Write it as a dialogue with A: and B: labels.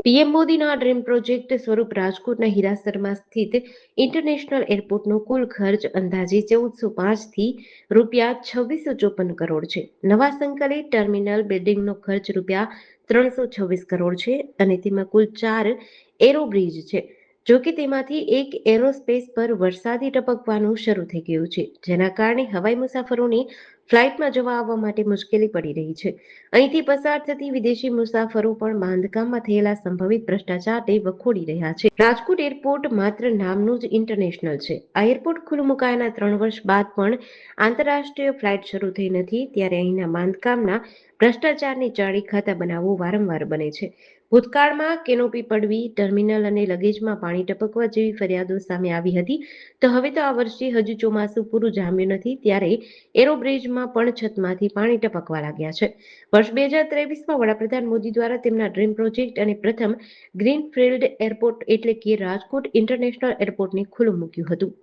A: PM મોદીના dream project સ્વરૂપ રાજકોટના હીરાસરમાં સ્થિત ઇન્ટરનેશનલ એરપોર્ટનો કુલ ખર્ચ અંદાજે 1405 થી રૂપિયા 2654 કરોડ છે. નવા સંકલિત ટર્મિનલ બિલ્ડિંગનો ખર્ચ રૂપિયા 326 કરોડ છે અને તેમાં કુલ 4 એરોબ્રિજ છે. જોકે તેમાંથી એક એરોસ્પેસ પર વરસાદી ટપકવાનું શરૂ થઈ ગયું છે, જેના કારણે હવાઈ મુસાફરોને ફ્લાઇટમાં જવા આવવા માટે મુશ્કેલી પડી રહી છે. અહીંથી પસાર થતી વિદેશી મુસાફરો પણ બાંધકામમાં થયેલા સંભવિત ભ્રષ્ટાચારને વખોડી રહ્યા છે. રાજકોટ એરપોર્ટ માત્ર નામનું જ ઇન્ટરનેશનલ છે. આ એરપોર્ટ ખુલ્લું મુકાયાના 3 વર્ષ બાદ પણ આંતરરાષ્ટ્રીય ફ્લાઇટ શરૂ થઈ નથી, ત્યારે અહીંના બાંધકામના ભ્રષ્ટાચારની ચાળી ખાતા બનાવવું વારંવાર બને છે. ભૂતકાળમાં કેનોપી પડવી, ટર્મિનલ અને લગેજમાં પાણી ટપકવા જેવી ફરિયાદો સામે આવી હતી, તો હવે તો આ વર્ષે હજુ ચોમાસું પૂરું જામ્યું નથી, ત્યારે એરોબ્રિજમાં પણ છતમાંથી પાણી ટપકવા લાગ્યા છે. વર્ષ 2023માં વડાપ્રધાન મોદી દ્વારા તેમના ડ્રીમ પ્રોજેક્ટ અને પ્રથમ ગ્રીનફિલ્ડ એરપોર્ટ એટલે કે રાજકોટ ઇન્ટરનેશનલ એરપોર્ટને ખુલ્લું મૂક્યું હતું.